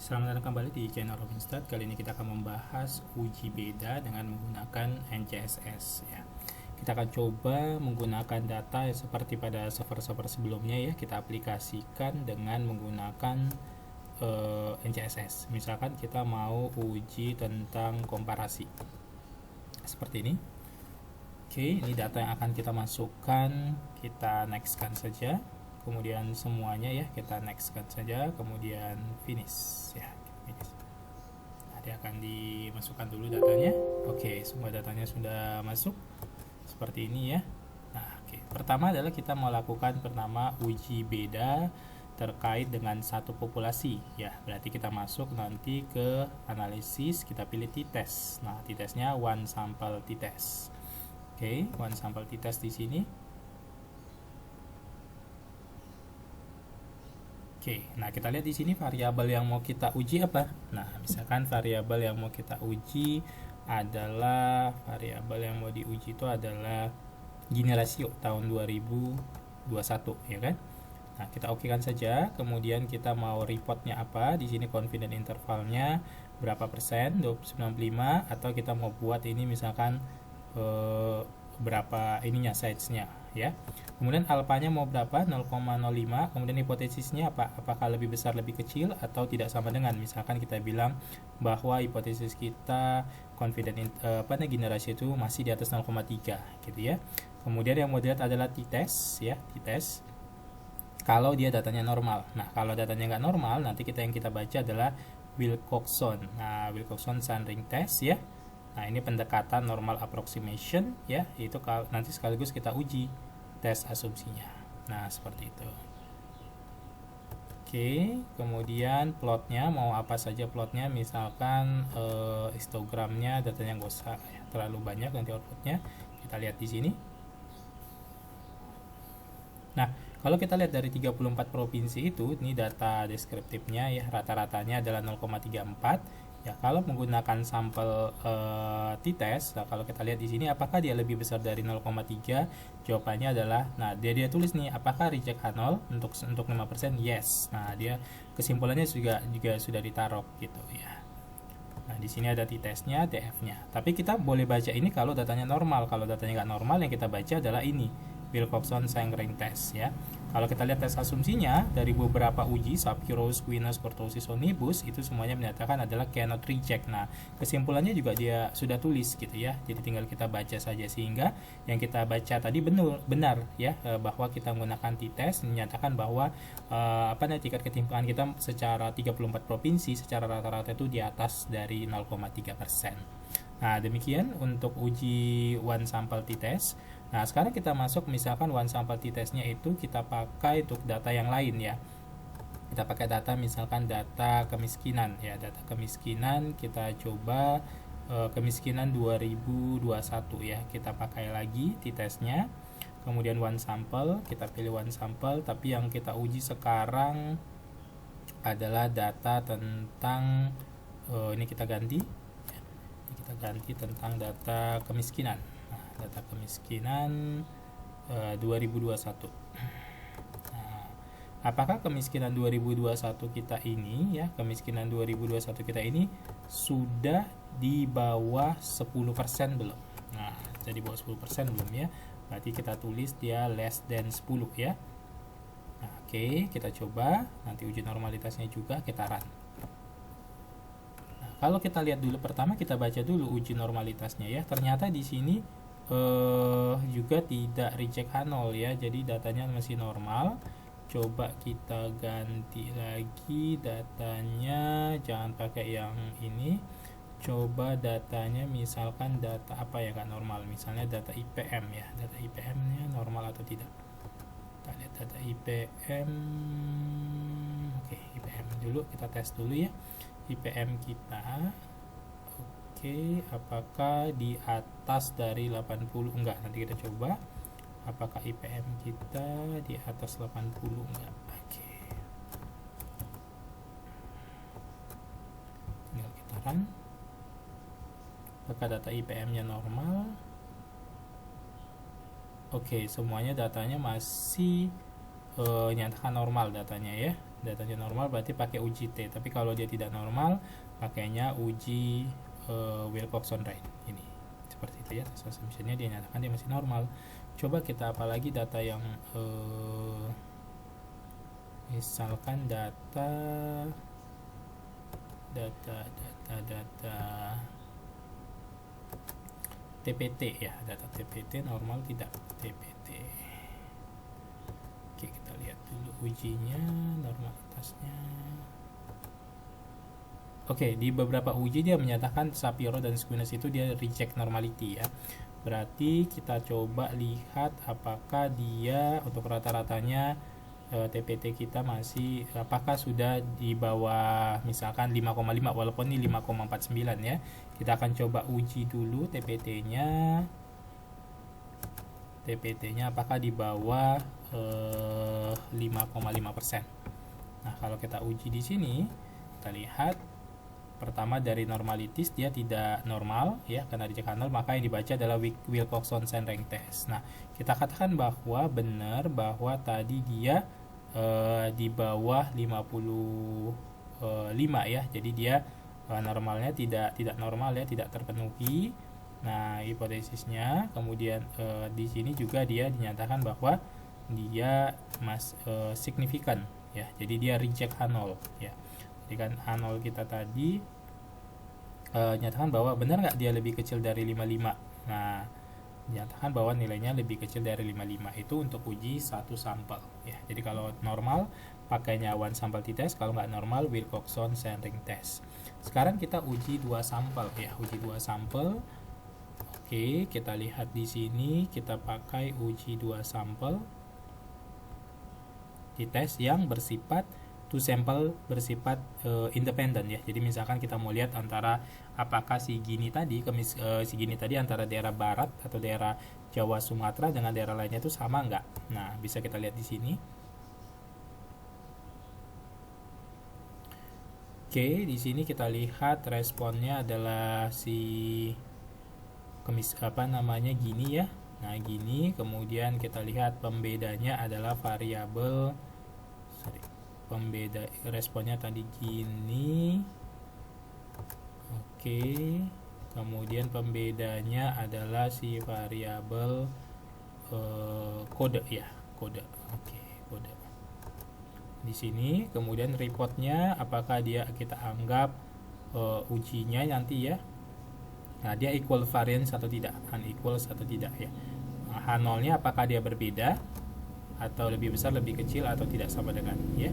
Selamat datang kembali di channel Robinstad. Kali ini kita akan membahas uji beda dengan menggunakan NCSS ya. Kita akan coba menggunakan data seperti pada server-server sebelumnya ya. Kita aplikasikan dengan menggunakan NCSS. Misalkan kita mau uji tentang komparasi. Seperti ini. Oke, ini data yang akan kita masukkan. Kita nextkan saja. Kemudian semuanya ya kita nextkan saja, kemudian finish ya, finish. Nah, dia akan dimasukkan dulu datanya. Oke, semua datanya sudah masuk seperti ini ya. Nah, oke. Pertama adalah kita mau lakukan pertama uji beda terkait dengan satu populasi ya. Berarti kita masuk nanti ke analisis, kita pilih t-test. Nah, t-testnya one sample t-test. Oke, one sample t-test di sini. Oke, nah kita lihat di sini variabel yang mau kita uji apa? Nah, misalkan variabel yang mau kita uji adalah variabel yang mau diuji itu adalah Gini rasio tahun 2021 ya kan? Nah, kita okekan saja. Kemudian kita mau reportnya apa? Di sini confidence intervalnya berapa persen? 95, atau kita mau buat ini misalkan berapa ininya size-nya ya. Kemudian alfanya mau berapa? 0,05. Kemudian hipotesisnya apa? Apakah lebih besar, lebih kecil, atau tidak sama dengan? Misalkan kita bilang bahwa hipotesis kita confident Gini rasio itu masih di atas 0,3 gitu ya. Kemudian yang mau dilihat adalah t-test ya, t-test. Kalau dia datanya normal. Nah, kalau datanya nggak normal, nanti yang kita baca adalah Wilcoxon. Nah, Wilcoxon Sandring Test ya. Nah, ini pendekatan normal approximation ya, itu nanti sekaligus kita uji tes asumsinya. Nah, seperti itu. Oke, kemudian plotnya mau apa saja plotnya, misalkan histogramnya datanya nggak usah ya, terlalu banyak nanti outputnya. Kita lihat di sini. Nah, kalau kita lihat dari 34 provinsi itu, ini data deskriptifnya ya, rata-ratanya adalah 0,34. Ya, kalau menggunakan sampel t-test, nah, kalau kita lihat di sini apakah dia lebih besar dari 0,3? Jawabannya adalah, nah dia tulis nih, apakah reject H0 untuk 5%? Yes. Nah, dia kesimpulannya juga sudah ditaruh gitu ya. Nah, di sini ada t-testnya, df-nya. Tapi kita boleh baca ini kalau datanya normal. Kalau datanya nggak normal, yang kita baca adalah ini, Wilcoxon Sandring Test ya. Kalau kita lihat tes asumsinya dari beberapa uji, Sapiro, Squinus, Kurtosis, Onibus, itu semuanya menyatakan adalah cannot reject. Nah, kesimpulannya juga dia sudah tulis gitu ya. Jadi tinggal kita baca saja, sehingga yang kita baca tadi benar ya, bahwa kita menggunakan t-test menyatakan bahwa tingkat ketimpangan kita secara 34 provinsi secara rata-rata itu di atas dari 0,3%. Nah, demikian untuk uji one sample t-test. Nah, sekarang kita masuk, misalkan one sample t-testnya itu kita pakai untuk data yang lain ya. Kita pakai data misalkan data kemiskinan ya, data kemiskinan kita coba kemiskinan 2021 ya. Kita pakai lagi t-testnya. Kemudian one sample, kita pilih one sample, tapi yang kita uji sekarang adalah data tentang ini kita ganti. Kita ganti tentang data kemiskinan. Nah, data kemiskinan 2021. Nah, apakah kemiskinan 2021 kita ini ya, kemiskinan 2021 kita ini sudah di bawah 10% belum? Nah, jadi bawah 10% belum ya. Berarti kita tulis dia less than 10 ya. Nah, oke, kita coba nanti uji normalitasnya juga kita run. Kalau kita lihat dulu, pertama kita baca dulu uji normalitasnya ya. Ternyata di sini juga tidak reject H0 ya. Jadi datanya masih normal. Coba kita ganti lagi datanya, jangan pakai yang ini. Coba datanya misalkan data apa ya, nggak normal. Misalnya data IPM ya. Data IPM-nya normal atau tidak. Kita lihat data IPM. Oke, IPM dulu kita tes dulu ya. IPM kita oke, apakah di atas dari 80? Enggak, nanti kita coba apakah IPM kita di atas 80 enggak. Oke, tinggal kita run. Apakah data IPM nya normal? Oke, semuanya datanya masih nyatakan normal datanya ya. datanya normal berarti pakai uji T, tapi kalau dia tidak normal pakainya uji Wilcoxon rate ini, seperti itu ya. Test assumptionnya dia nyatakan dia masih normal. Coba kita apalagi data yang misalkan data TPT ya, data TPT normal tidak TPT. Oke, kita lihat dulu ujinya, normalitasnya. Oke, di beberapa uji dia menyatakan Shapiro dan Squinus itu dia reject normality ya. Berarti kita coba lihat apakah dia untuk rata-ratanya TPT kita masih apakah sudah di bawah misalkan 5,5, walaupun ini 5,49 ya. Kita akan coba uji dulu TPT-nya. TPT-nya apakah di bawah 5,5%. Nah, kalau kita uji di sini, kita lihat pertama dari normalities dia tidak normal ya karena reject handle, maka yang dibaca adalah Wilcoxon Saint Rank Test. Nah, kita katakan bahwa benar bahwa tadi dia di bawah 55 ya. Jadi dia normalnya tidak normal ya, tidak terpenuhi. Nah, hipotesisnya kemudian di sini juga dia dinyatakan bahwa dia signifikan ya. Jadi dia reject H0 ya. Jadi kan H0 kita tadi nyatakan bahwa benar nggak dia lebih kecil dari 55. Nah, dinyatakan bahwa nilainya lebih kecil dari 55 itu untuk uji satu sampel ya. Jadi kalau normal pakainya one sample t-test, kalau nggak normal Wilcoxon Saint Rank Test. Sekarang kita uji dua sampel ya, uji dua sampel. Oke, kita lihat di sini kita pakai uji dua sampel t-test yang bersifat two sample bersifat independen ya. Jadi misalkan kita mau lihat antara apakah si Gini tadi antara daerah barat atau daerah Jawa Sumatera dengan daerah lainnya itu sama enggak. Nah, bisa kita lihat di sini. Oke, di sini kita lihat responnya adalah si Gini ya. Nah, Gini, kemudian kita lihat pembedanya adalah variabel pembeda responnya tadi Gini. Oke, kemudian pembedanya adalah si variabel kode ya, kode. Oke, kode. Di sini kemudian reportnya apakah dia kita anggap ujinya nanti ya. Nah, dia equal variance atau tidak, unequals atau tidak ya. Nah, H0-nya apakah dia berbeda atau lebih besar, lebih kecil atau tidak sama dengan ya.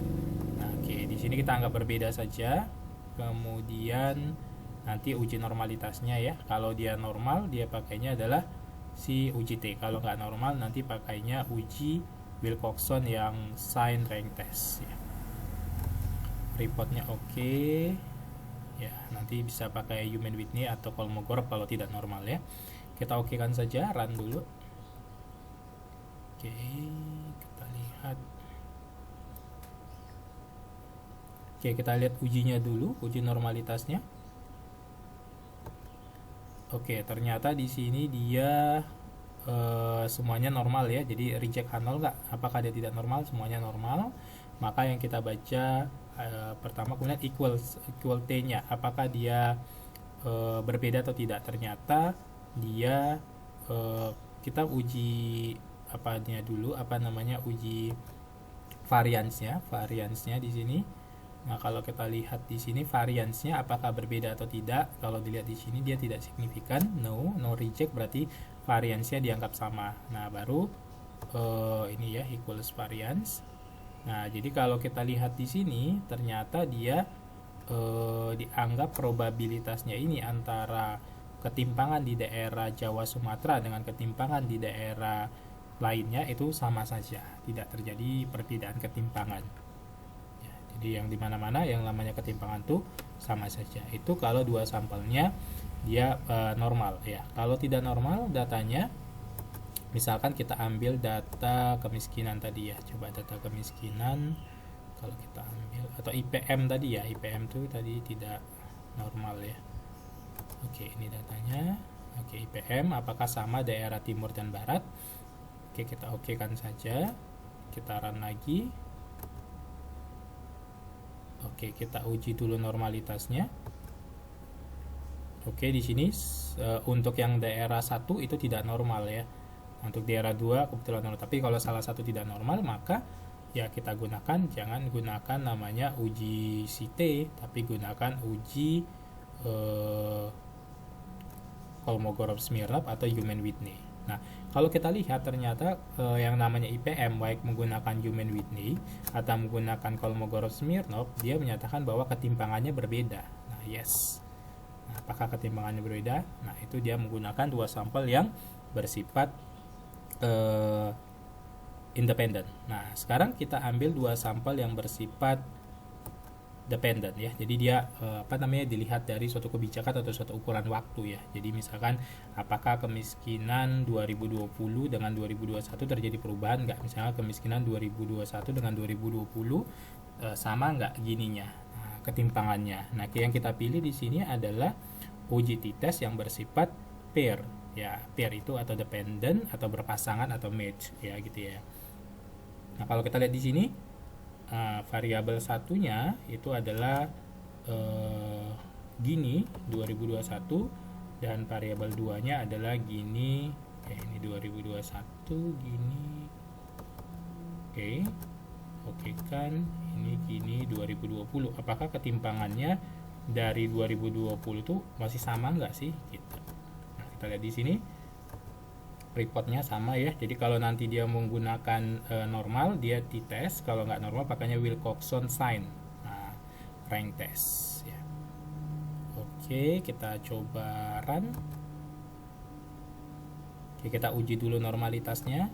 Nah, oke, di sini kita anggap berbeda saja. Kemudian nanti uji normalitasnya ya. Kalau dia normal dia pakainya adalah si uji T. Kalau nggak normal nanti pakainya uji Wilcoxon yang Saint Rank Test ya. Reportnya oke. Ya, nanti bisa pakai Human Whitney atau Kolmogorov kalau tidak normal ya. Kita okekan saja, run dulu. Oke, kita lihat. Oke, kita lihat ujinya dulu, uji normalitasnya. Oke, ternyata di sini dia semuanya normal ya. Jadi reject H0 nggak? Apakah dia tidak normal? Semuanya normal. Maka yang kita baca pertama kemudian equal T-nya. Apakah dia berbeda atau tidak? Ternyata dia kita uji uji variance-nya di sini. Nah, kalau kita lihat di sini variance-nya apakah berbeda atau tidak? Kalau dilihat di sini dia tidak signifikan, no reject, berarti variance-nya dianggap sama. Nah, baru ini ya equals variance. Nah, jadi kalau kita lihat di sini ternyata dia dianggap probabilitasnya ini antara ketimpangan di daerah Jawa Sumatera dengan ketimpangan di daerah lainnya itu sama saja, tidak terjadi perbedaan ketimpangan. Jadi yang dimana-mana yang namanya ketimpangan tuh sama saja. Itu kalau dua sampelnya dia normal ya. Kalau tidak normal datanya, misalkan kita ambil data kemiskinan tadi ya. Coba data kemiskinan kalau kita ambil atau IPM tadi ya. IPM tuh tadi tidak normal ya. Oke, ini datanya. Oke, IPM apakah sama daerah timur dan barat? Oke, kita okekan saja. Kita run lagi. Oke, kita uji dulu normalitasnya. Oke, di sini untuk yang daerah 1 itu tidak normal ya. Untuk daerah 2 kebetulan normal. Tapi kalau salah satu tidak normal, maka ya kita gunakan, jangan gunakan namanya uji CT, tapi gunakan uji Kolmogorov-Smirnov atau Human-Whitney. Nah, kalau kita lihat ternyata yang namanya IPM baik menggunakan Human-Whitney atau menggunakan Kolmogorov-Smirnov, dia menyatakan bahwa ketimpangannya berbeda. Nah, yes. Nah, apakah ketimpangannya berbeda? Nah, itu dia menggunakan dua sampel yang bersifat independen. Nah, sekarang kita ambil dua sampel yang bersifat dependent ya. Jadi dia dilihat dari suatu kebijakan atau suatu ukuran waktu ya. Jadi misalkan apakah kemiskinan 2020 dengan 2021 terjadi perubahan nggak? Misalnya kemiskinan 2021 dengan 2020 sama nggak gininya? Nah, ketimpangannya. Nah, yang kita pilih di sini adalah uji t-test yang bersifat pair ya. Pair itu atau dependent atau berpasangan atau match ya gitu ya. Nah, kalau kita lihat di sini variabel satunya itu adalah gini 2021 dan variabel 2-nya adalah gini. Ini 2021 gini. Oke kan ini gini 2020. Apakah ketimpangannya dari 2020 itu masih sama nggak sih gitu. Nah, kita lihat di sini reportnya sama ya. Jadi kalau nanti dia menggunakan normal, dia t-test. Kalau nggak normal, pakainya Wilcoxon sign rank test ya. Oke, kita coba run. Oke, kita uji dulu normalitasnya.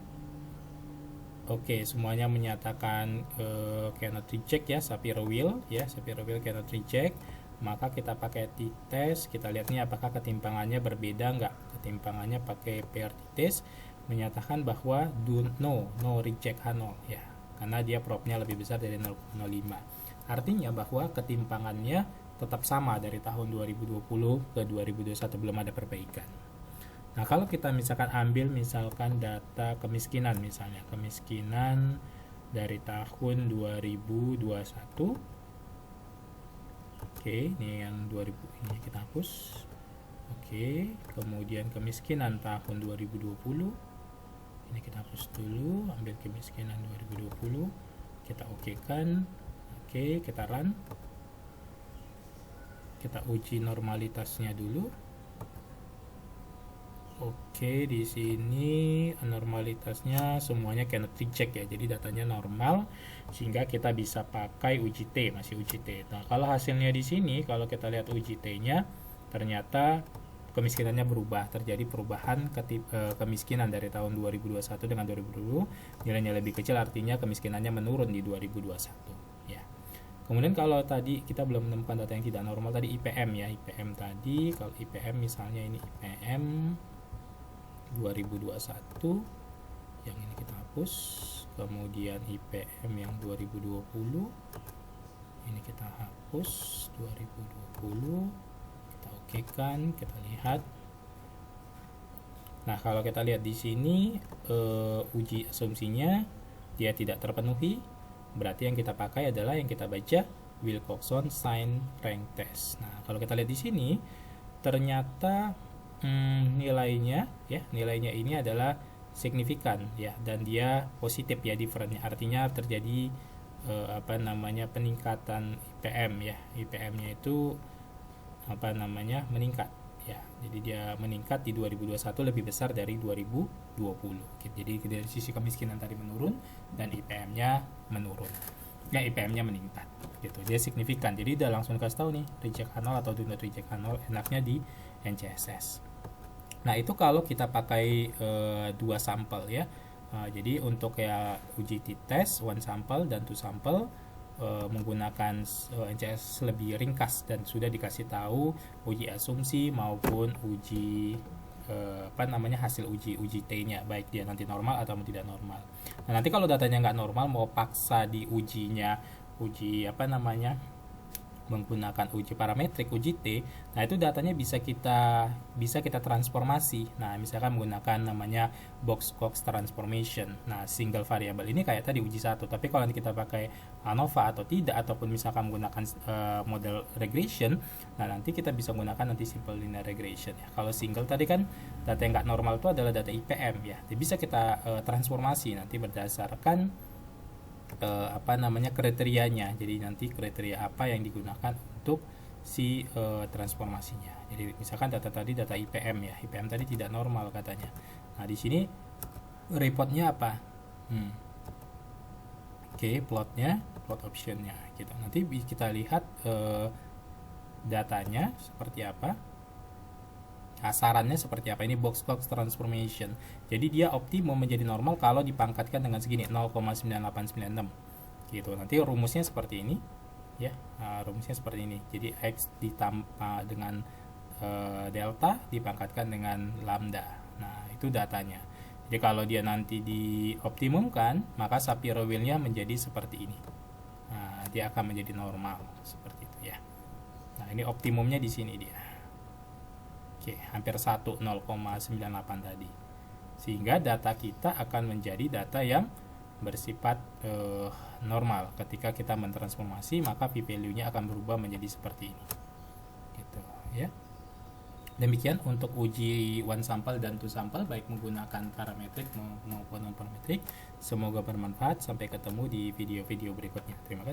Oke, semuanya menyatakan cannot reject ya, Shapiro-Wilk ya, Shapiro-Wilk cannot reject. Maka kita pakai t-test, kita lihat nih apakah ketimpangannya berbeda nggak. Ketimpangannya pakai pair t-test menyatakan bahwa no reject H0 ya, karena dia propnya lebih besar dari 0,05. Artinya bahwa ketimpangannya tetap sama dari tahun 2020 ke 2021, belum ada perbaikan. Nah, kalau kita misalkan ambil misalkan data kemiskinan, misalnya kemiskinan dari tahun 2021. Oke, ini yang 2000 ini kita hapus. Oke, kemudian kemiskinan tahun 2020. Ini kita hapus dulu, ambil kemiskinan 2020. Kita okekan. Oke, kita run. Kita uji normalitasnya dulu. Oke, di sini normalitasnya semuanya cannot reject ya. Jadi datanya normal sehingga kita bisa pakai uji T, masih uji T. Nah, kalau hasilnya di sini kalau kita lihat uji T-nya ternyata kemiskinannya berubah, terjadi perubahan kemiskinan dari tahun 2021 dengan 2020, nilainya lebih kecil artinya kemiskinannya menurun di 2021 ya. Kemudian kalau tadi kita belum menemukan data yang tidak normal tadi IPM ya. IPM tadi kalau IPM misalnya ini IPM 2021 yang ini kita hapus, kemudian IPM yang 2020 ini kita hapus 2020, kita okekan, kita lihat. Nah, kalau kita lihat di sini uji asumsinya dia tidak terpenuhi, berarti yang kita pakai adalah yang kita baca Wilcoxon sign rank test. Nah, kalau kita lihat di sini ternyata nilainya ini adalah signifikan ya, dan dia positif ya, differentnya artinya terjadi peningkatan IPM ya. IPM-nya itu meningkat ya. Jadi dia meningkat di 2021 lebih besar dari 2020. Jadi dari sisi kemiskinan tadi menurun dan IPM-nya menurun. Ya, IPM-nya meningkat gitu. Dia signifikan. Jadi udah langsung kasih tahu nih reject H0 atau do not reject H0 enaknya di NCSS. Nah, itu kalau kita pakai dua sampel ya. Jadi untuk ya uji t-test one sample dan two sample menggunakan NCS lebih ringkas dan sudah dikasih tahu uji asumsi maupun uji hasil uji T-nya, baik dia nanti normal atau tidak normal. Nah, nanti kalau datanya nggak normal mau paksa di ujinya uji menggunakan uji parametrik, uji T, nah itu datanya bisa kita transformasi. Nah, misalkan menggunakan namanya box-box transformation. Nah, single variable ini kayak tadi uji satu, tapi kalau kita pakai ANOVA atau tidak, ataupun misalkan menggunakan model regression, nah nanti kita bisa menggunakan nanti simple linear regression ya. Kalau single tadi kan data yang nggak normal itu adalah data IPM ya, jadi bisa kita transformasi nanti berdasarkan kriterianya. Jadi nanti kriteria apa yang digunakan untuk si transformasinya. Jadi misalkan data tadi data IPM ya, IPM tadi tidak normal katanya. Nah, di sini reportnya apa? Oke, plot optionnya gitu. Nanti kita lihat datanya seperti apa, sarannya seperti apa. Ini box transformation. Jadi dia optimum menjadi normal kalau dipangkatkan dengan segini 0,9896 gitu. Nanti rumusnya seperti ini ya. Rumusnya seperti ini. Jadi X ditambah dengan delta dipangkatkan dengan lambda. Nah, itu datanya. Jadi kalau dia nanti dioptimumkan, maka Shapiro wheel-nya menjadi seperti ini. Nah, dia akan menjadi normal seperti itu ya. Nah, ini optimumnya di sini dia. Oke, hampir 1, 0,98 tadi. Sehingga data kita akan menjadi data yang bersifat normal. Ketika kita mentransformasi, maka p-value-nya akan berubah menjadi seperti ini. Gitu, ya. Demikian untuk uji one sample dan two sample, baik menggunakan parametrik maupun non parametrik. Semoga bermanfaat. Sampai ketemu di video-video berikutnya. Terima kasih.